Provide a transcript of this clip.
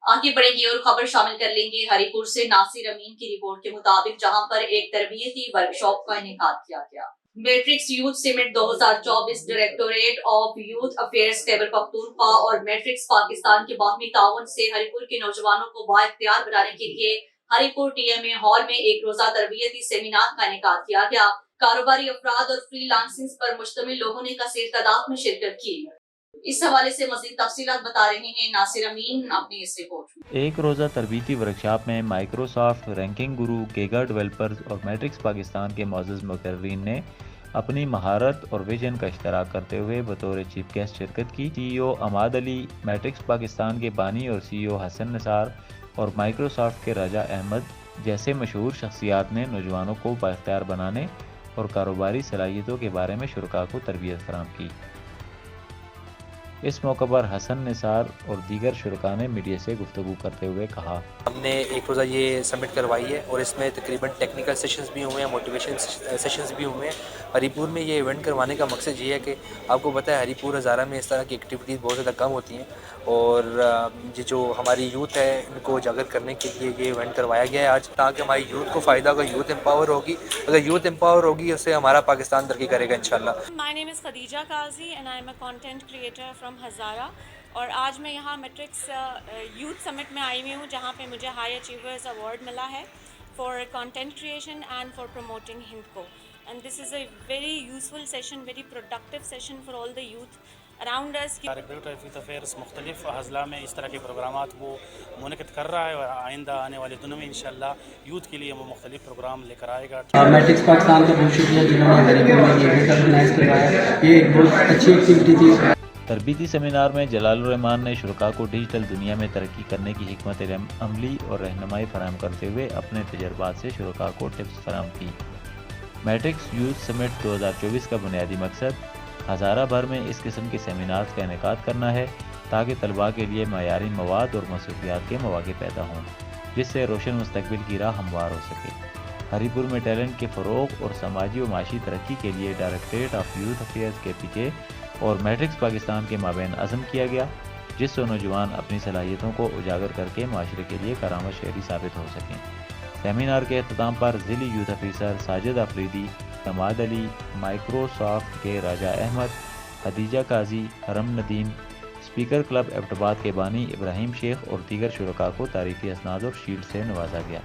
आगे बढ़ेंगे और खबर शामिल कर लेंगे हरिपुर से नासिर अमीन की रिपोर्ट के मुताबिक, जहां पर एक तरबियती वर्कशॉप का इनेकाद किया गया। Matrix youth summit 2024 directorate of youth affairs Khyber Pakhtunkhwa और मैट्रिक्स पाकिस्तान के बाहमी ताउन से हरिपुर के नौजवानों को बाइख्तियार बनाने के लिए हरिपुर TMA हॉल में एक रोजा तरबियती सेमिनार का इनेकाद किया गया। कारोबारी अफराद और फ्रीलांसिंग पर मुश्तमिल लोगों ने कसीर तादाद में शिरकत की। इस हवाले से मज़ीद तफसीलात बता रहे हैं नासिर अमीन अपनी इस रिपोर्ट में। एक रोज़ा तरबीती वर्कशॉप में माइक्रोसॉफ्ट, रैंकिंग गुरु, गेगा डेवलपर्स और मैट्रिक्स पाकिस्तान के मुअज़्ज़ज़ मुक़र्रीन ने अपनी महारत और विजन का इश्तराक करते हुए बतौर चीफ गेस्ट शिरकत की। CEO अमाद अली, मैट्रिक्स पाकिस्तान के बानी और CEO हसन निसार और माइक्रोसॉफ्ट के राजा अहमद जैसे मशहूर शख्सियात ने नौजवानों को बाइख्तियार बनाने और कारोबारी सलाहियतों के बारे में शुरका को तरबियत फराहम की। इस मौके पर हसन निसार और दीगर शुरका ने मीडिया से गुफ्तगू करते हुए कहा, हमने एक रोज़ा ये समिट करवाई है और इसमें तकरीबन टेक्निकल सेशंस भी हुए हैं, मोटिवेशन सेशंस भी हुए हैं। हरीपुर में ये इवेंट करवाने का मकसद ये है कि आपको पता है हरीपुर हज़ारा में इस तरह की एक्टिविटीज़ बहुत ज़्यादा कम होती हैं और ये जो हमारी यूथ है इनको उजागर करने के लिए ये इवेंट करवाया गया है आज, ताकि हमारी यूथ को फ़ायदा होगा। यूथ एम्पावर होगी, अगर यूथ एम्पावर होगी उससे हमारा पाकिस्तान तरक्की करेगा इंशाल्लाह। My name is Khadija Qazi and I am a content creator from Hazara और आज मैं यहाँ मैट्रिक्स यूथ समिट में आई हुई हूँ, जहाँ पे मुझे हाई अचीवर्स अवार्ड मिला है for content creation and for promoting Hindko. And this is a very useful session, very productive session for all the youth around us. Directorate affairs मुख्तलिफ अज़ला में इस तरह के प्रोग्रामात वो मुनक़िद कर रहा है और आइंदा आने वाले दिनों में इंशाअल्लाह यूथ के लिए वो मुख्तलिफ प्रोग्राम लेकर आएगा। मैट्रिक्स पाकिस्तान का बहुत शुक्रिया जिन्होंने हरिपुर में ये इवेंट ऑर्गेनाइज करवाया। ये एक बहुत अच्छी एक्टिविटी थी। तरबीती सेमिनार में जलालुर रहमान ने शुरका को डिजिटल दुनिया में तरक्की करने की हिकमत अमली और रहनुमाई फराहम करते हुए अपने तजर्बात से शुरका को टिप्स फराहम की। मैट्रिक्स यूथ समिट 2024 का बुनियादी मकसद हज़ारा भर में इस किस्म के सेमिनार्स का इनेकाद करना है, ताकि तलबा के लिए मयारी मवाद और मसरूफियात के मौके पैदा हों, जिससे रोशन मुस्तकबिल की राह हमवार हो सके। हरीपुर में टैलेंट के फ़रोग़ और समाजी व माशी तरक्की के लिए directorate of youth affairs KPK और मैट्रिक्स पाकिस्तान के माबैन अज़म किया गया, जिससे नौजवान अपनी सलाहियतों को उजागर करके माशरे के लिए करामत शहरी साबित हो सकें। सेमिनार के अख्ताम पर ज़िली youth officer Sajid Afridi, Amad Ali, Microsoft के राजा अहमद, खदीजा काजी, हरम नदीम, स्पीकर क्लब एबटाबाद के बानी इब्राहिम शेख और दीगर शुरका को तारीखी असनाद और शील्ड से नवाजा गया।